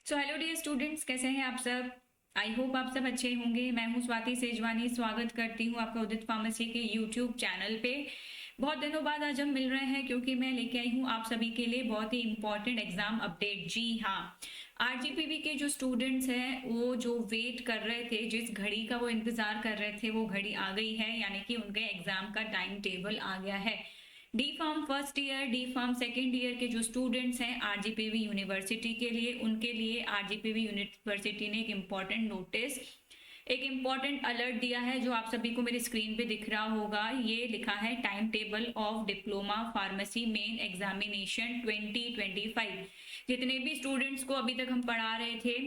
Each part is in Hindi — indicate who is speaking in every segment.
Speaker 1: सो हेलो डियर स्टूडेंट्स, कैसे हैं आप सब। आई होप आप सब अच्छे होंगे। मैं हूं स्वाति सेजवानी, स्वागत करती हूं आपका उदित फार्मेसी के यूट्यूब चैनल पे। बहुत दिनों बाद आज हम मिल रहे हैं क्योंकि मैं लेके आई हूं आप सभी के लिए बहुत ही इंपॉर्टेंट एग्जाम अपडेट। जी हाँ, आरजीपीवी के जो स्टूडेंट्स हैं वो जो वेट कर रहे थे, जिस घड़ी का वो इंतजार कर रहे थे, वो घड़ी आ गई है, यानी कि उनके एग्जाम का टाइम टेबल आ गया है। D Pharm first year, D Pharm second year के जो स्टूडेंट्स हैं आरजीपीवी यूनिवर्सिटी के लिए, उनके लिए आरजीपीवी यूनिवर्सिटी ने एक इम्पॉर्टेंट नोटिस, एक इम्पॉर्टेंट अलर्ट दिया है जो आप सभी को मेरी स्क्रीन पे दिख रहा होगा। ये लिखा है time table of diploma pharmacy main examination 2025। जितने भी स्टूडेंट्स को अभी तक हम पढ़ा रहे थे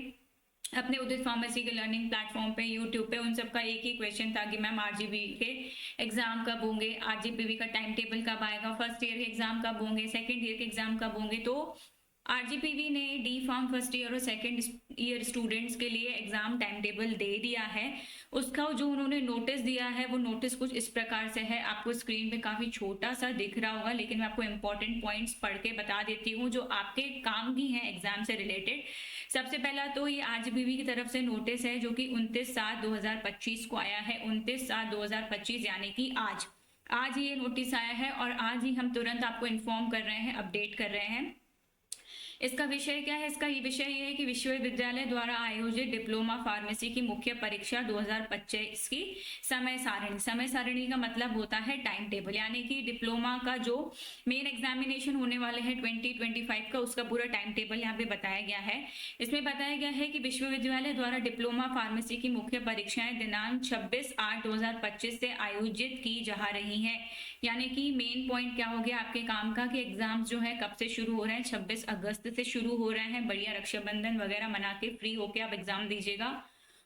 Speaker 1: अपने उदित फार्मेसी के लर्निंग प्लेटफॉर्म पे, यूट्यूब पे, उन सबका एक ही क्वेश्चन था कि मैम आरजीपी के एग्जाम कब होंगे, आरजीपीवी का टाइम टेबल कब आएगा, फर्स्ट ईयर के एग्जाम कब होंगे, सेकंड ईयर के एग्जाम कब होंगे। तो आरजीपीवी ने डी फार्म फर्स्ट ईयर और सेकंड ईयर स्टूडेंट्स के लिए एग्जाम टाइम टेबल दे दिया है। उसका जो उन्होंने नोटिस दिया है वो नोटिस कुछ इस प्रकार से है, आपको स्क्रीन पे काफी छोटा सा दिख रहा होगा, लेकिन मैं आपको इंपॉर्टेंट पॉइंट्स पढ़ के बता देती हूँ जो आपके काम की हैं एग्जाम से रिलेटेड। सबसे पहला तो ये आरजीपीवी की तरफ से नोटिस है जो कि 29/7/2025 को आया है। 29/7/2025 यानी कि आज ये नोटिस आया है और आज ही हम तुरंत आपको इन्फॉर्म कर रहे हैं, अपडेट कर रहे हैं। इसका विषय क्या है? इसका ये विषय ये है कि विश्वविद्यालय द्वारा आयोजित डिप्लोमा फार्मेसी की मुख्य परीक्षा 2025 की समय सारणी का मतलब होता है टाइम टेबल, यानी कि डिप्लोमा का जो मेन एग्जामिनेशन होने वाले हैं 2025 का, उसका पूरा टाइम टेबल यहाँ पे बताया गया है। इसमें बताया गया है कि विश्वविद्यालय द्वारा डिप्लोमा फार्मेसी की मुख्य परीक्षाएं दिनांक 26/8/2025 से आयोजित की जा रही है। यानी कि मेन पॉइंट क्या हो गया आपके काम का कि एग्जाम्स जो है कब से शुरू हो रहे हैं, 26 अगस्त से शुरू हो रहे हैं। बढ़िया रक्षाबंधन वगैरह मना के फ्री होके आप एग्जाम दीजिएगा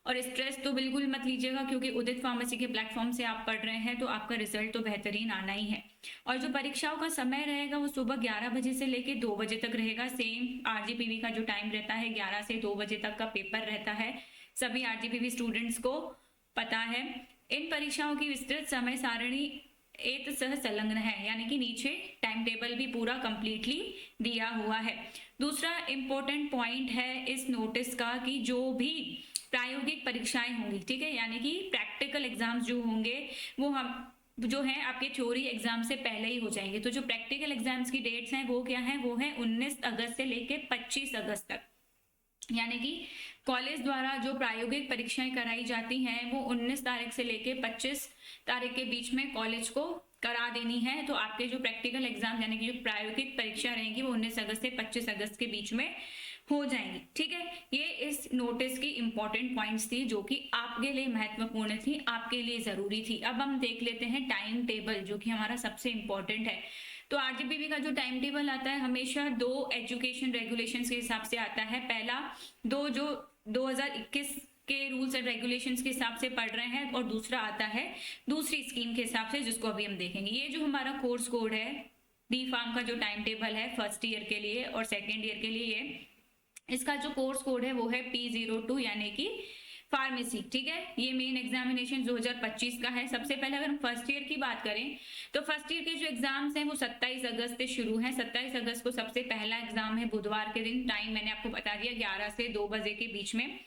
Speaker 1: और स्ट्रेस तो बिल्कुल मत लीजिएगा, क्योंकि उदित फार्मेसी के प्लेटफॉर्म से आप पढ़ रहे हैं तो आपका रिजल्ट तो बेहतरीन आना ही है। और जो परीक्षाओं का समय रहेगा वो सुबह 11 बजे से लेकर 2 बजे तक रहेगा। सेम आरजीपीवी का जो टाइम रहता है 11 से 2 बजे तक का पेपर रहता है, सभी आरजीपीवी स्टूडेंट्स को पता है। इन परीक्षाओं की विस्तृत समय सारणी एक सह संलग्न है, यानी कि नीचे टाइम टेबल भी पूरा कंप्लीटली दिया हुआ है। दूसरा इंपॉर्टेंट पॉइंट है इस नोटिस का कि जो भी प्रायोगिक परीक्षाएं होंगी, ठीक है, यानी कि प्रैक्टिकल एग्जाम्स जो होंगे वो हम जो है आपके थ्योरी एग्जाम से पहले ही हो जाएंगे। तो जो प्रैक्टिकल एग्जाम्स की डेट्स हैं वो क्या है? वो है 19 अगस्त से लेकर 25 अगस्त तक। यानी कि कॉलेज द्वारा जो प्रायोगिक परीक्षाएं कराई जाती हैं वो 19 तारीख से लेके 25 तारीख के बीच में कॉलेज को करा देनी है। तो आपके जो प्रैक्टिकल एग्जाम यानी कि जो प्रायोगिक परीक्षा रहेंगी वो 19 अगस्त से 25 अगस्त के बीच में हो जाएंगी। ठीक है, ये इस नोटिस की इंपॉर्टेंट पॉइंट्स थी जो कि आपके लिए महत्वपूर्ण थी, आपके लिए जरूरी थी। अब हम देख लेते हैं टाइम टेबल, जो कि हमारा सबसे इंपॉर्टेंट है। तो आरजीपीवी का जो टाइम टेबल आता है हमेशा 2 एजुकेशन रेगुलेशंस के हिसाब से आता है। पहला जो 2021 के रूल्स एंड रेगुलेशंस के हिसाब से पढ़ रहे हैं, और दूसरा आता है दूसरी स्कीम के हिसाब से, जिसको अभी हम देखेंगे। ये जो हमारा कोर्स कोड है, डी फार्म का जो टाइम टेबल है फर्स्ट ईयर के लिए और सेकेंड ईयर के लिए, इसका जो कोर्स कोड है वो है P02, यानी कि फार्मेसी। ठीक है, ये मेन एग्जामिनेशन 2025 का है। सबसे पहले अगर हम फर्स्ट ईयर की बात करें तो फर्स्ट ईयर के जो एग्जाम्स हैं वो 27 अगस्त से शुरू हैं। 27 अगस्त को सबसे पहला एग्जाम है, बुधवार के दिन। टाइम मैंने आपको बता दिया, 11 से 2 बजे के बीच में।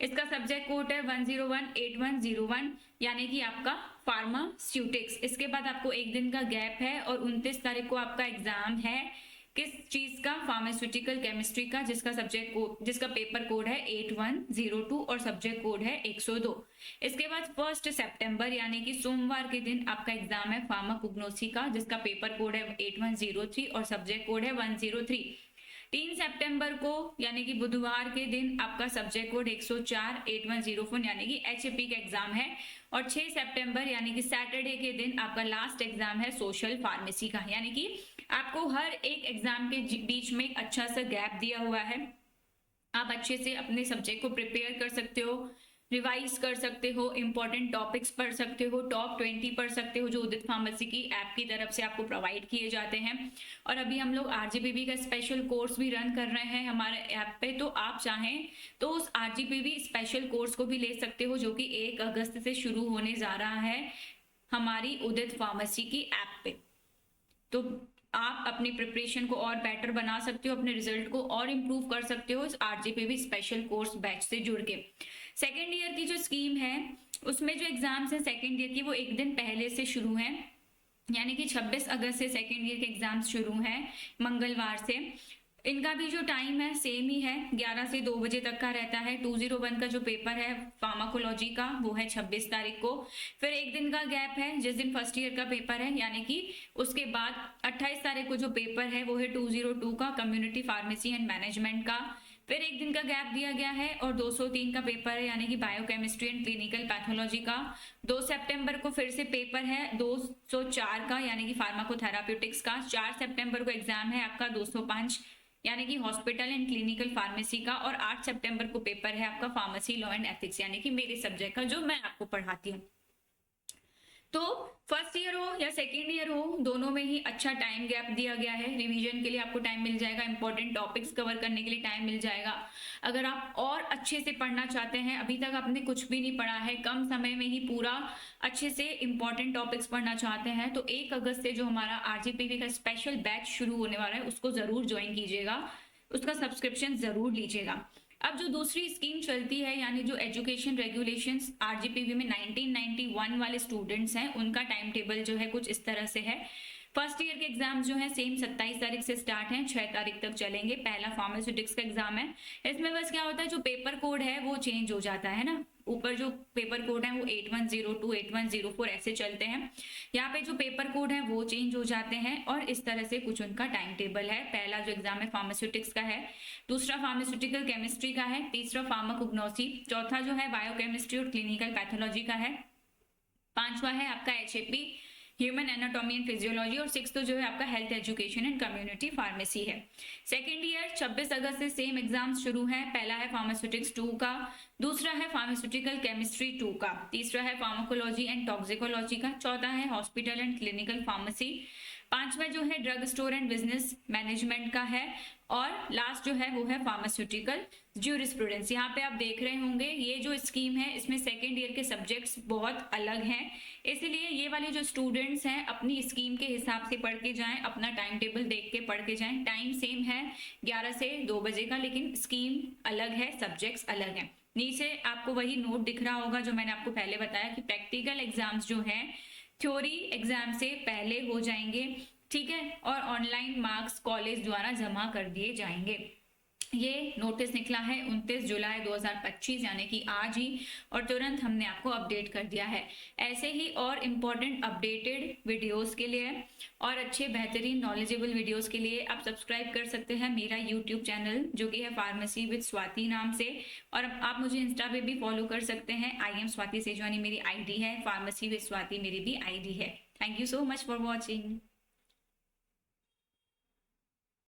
Speaker 1: इसका सब्जेक्ट कोड है 1018101, यानी कि आपका फार्मास्यूटिक्स। इसके बाद आपको एक दिन का गैप है और 29 तारीख को आपका एग्जाम है किस चीज का? फार्मास्यूटिकल केमिस्ट्री का, जिसका पेपर कोड है 8102 और सब्जेक्ट कोड है 102। इसके बाद 1 सितंबर यानी कि सोमवार के दिन आपका एग्जाम है फार्माकोग्नोसी का, जिसका पेपर कोड है 8103 और सब्जेक्ट कोड है 103। 3 सितंबर को यानी कि बुधवार के दिन आपका सब्जेक्ट कोड 104 8104 यानी कि एचएपी का एग्जाम है। और 6 सितंबर यानी कि सैटरडे के दिन आपका लास्ट एग्जाम है सोशल फार्मेसी का। यानी कि आपको हर एक एग्जाम के बीच में एक अच्छा सा गैप दिया हुआ है। आप अच्छे से अपने सब्जेक्ट को प्रिपेयर कर सकते हो, रिवाइज कर सकते हो, इंपॉर्टेंट टॉपिक्स पढ़ सकते हो, टॉप 20 पढ़ सकते हो जो उदित फार्मेसी की ऐप की तरफ से आपको प्रोवाइड किए जाते हैं। और अभी हम लोग आरजीपीवी का स्पेशल कोर्स भी रन कर रहे हैं हमारे ऐप पे, तो आप चाहें तो उस आरजीपीवी स्पेशल कोर्स को भी ले सकते हो, जो कि 1 अगस्त से शुरू होने जा रहा है हमारी उदित फार्मेसी की ऐप पे। तो आप अपनी प्रिपरेशन को और बेटर बना सकते हो, अपने रिजल्ट को और इम्प्रूव कर सकते हो इस आरजेपीवी स्पेशल कोर्स बैच से जुड़ के। सेकेंड ईयर की जो स्कीम है उसमें जो एग्जाम्स हैं सेकेंड ईयर की वो एक दिन पहले से शुरू हैं, यानी कि 26 अगस्त से सेकेंड ईयर के एग्जाम्स शुरू हैं मंगलवार से। इनका भी जो टाइम है सेम ही है, 11 से 2 बजे तक का रहता है। 201 का जो पेपर है फार्माकोलॉजी का वो है 26 तारीख को। फिर एक दिन का गैप है जिस दिन फर्स्ट ईयर का पेपर है, यानी कि उसके बाद 28 तारीख को जो पेपर है वो है 202 का कम्युनिटी फार्मेसी एंड मैनेजमेंट का। फिर एक दिन का गैप दिया गया है और 203 का पेपर है, यानी कि बायोकेमिस्ट्री एंड क्लिनिकल पैथोलॉजी का। 2 सितंबर को फिर से पेपर है 204 का, यानी कि फार्माकोथेराप्यूटिक्स का। 4 सितंबर को एग्जाम है आपका 205, यानी कि हॉस्पिटल एंड क्लिनिकल फार्मेसी का। और 8 सितंबर को पेपर है आपका फार्मेसी लॉ एंड एथिक्स, यानी कि मेरे सब्जेक्ट का जो मैं आपको पढ़ाती हूँ। तो फर्स्ट ईयर हो या सेकेंड ईयर हो, दोनों में ही अच्छा टाइम गैप दिया गया है। रिवीजन के लिए आपको टाइम मिल जाएगा, इंपॉर्टेंट टॉपिक्स कवर करने के लिए टाइम मिल जाएगा। अगर आप और अच्छे से पढ़ना चाहते हैं, अभी तक आपने कुछ भी नहीं पढ़ा है, कम समय में ही पूरा अच्छे से इंपॉर्टेंट टॉपिक्स पढ़ना चाहते हैं, तो 1 अगस्त से जो हमारा आरजीपीवी का स्पेशल बैच शुरू होने वाला है उसको जरूर ज्वाइन कीजिएगा, उसका सब्सक्रिप्शन जरूर लीजिएगा। अब जो दूसरी स्कीम चलती है, यानी जो एजुकेशन रेगुलेशंस आरजीपीवी में 1991 वाले स्टूडेंट्स हैं, उनका टाइम टेबल जो है कुछ इस तरह से है। फर्स्ट ईयर के एग्जाम जो है सेम 27 तारीख से स्टार्ट हैं, 6 तारीख तक चलेंगे। पहला फार्मास्यूटिक्स का एग्जाम है। इसमें बस क्या होता है, जो पेपर कोड है वो चेंज हो जाता है ना, ऊपर जो पेपर कोड है वो 8102 8104 ऐसे चलते हैं, यहाँ पे जो पेपर कोड है वो चेंज हो जाते हैं। और इस तरह से कुछ उनका टाइम टेबल है। पहला जो एग्जाम है फार्मास्यूटिक्स का है, दूसरा फार्मास्यूटिकल केमिस्ट्री का है, तीसरा फार्माकोग्नोसी, चौथा जो है बायोकेमिस्ट्री और क्लिनिकल पैथोलॉजी का है, पांचवा है आपका HAP human anatomy and physiology, और सिक्स जो है आपका health education and community pharmacy है। सेकेंड ईयर 26 अगस्त से सेम एग्जाम शुरू है। पहला है फार्मास्यूटिक्स 2 का, दूसरा है फार्मास्यूटिकल केमिस्ट्री 2 का, तीसरा है फार्माकोलॉजी एंड टॉक्सिकोलॉजी का, चौथा है हॉस्पिटल एंड क्लिनिकल फार्मेसी, पांचवा जो है drug store and business management का है, और लास्ट जो है वो है फार्मास्यूटिकल ज्यूरिस्प्रूडेंस। यहाँ पे आप देख रहे होंगे ये जो स्कीम है इसमें सेकेंड ईयर के सब्जेक्ट्स बहुत अलग हैं, इसलिए ये वाले जो स्टूडेंट्स हैं अपनी स्कीम के हिसाब से पढ़ के जाएं, अपना टाइम टेबल देख के पढ़ के जाएं। टाइम सेम है 11 से 2 बजे का, लेकिन स्कीम अलग है, सब्जेक्ट्स अलग हैं। नीचे आपको वही नोट दिख रहा होगा जो मैंने आपको पहले बताया कि प्रैक्टिकल एग्जाम्स जो हैं थ्योरी एग्जाम से पहले हो जाएंगे, ठीक है, और ऑनलाइन मार्क्स कॉलेज द्वारा जमा कर दिए जाएंगे। ये नोटिस निकला है 29 जुलाई 2025, यानी कि आज ही, और तुरंत हमने आपको अपडेट कर दिया है। ऐसे ही और इम्पोर्टेंट अपडेटेड वीडियोस के लिए और अच्छे बेहतरीन नॉलेजेबल वीडियोस के लिए आप सब्सक्राइब कर सकते हैं मेरा यूट्यूब चैनल जो कि है फार्मेसी विद स्वाति नाम से, और आप मुझे इंस्टा पे भी फॉलो कर सकते हैं। IM स्वाति सेजवानी मेरी ID है, फार्मेसी विद स्वाति मेरी भी ID है। Thank you so much for watching.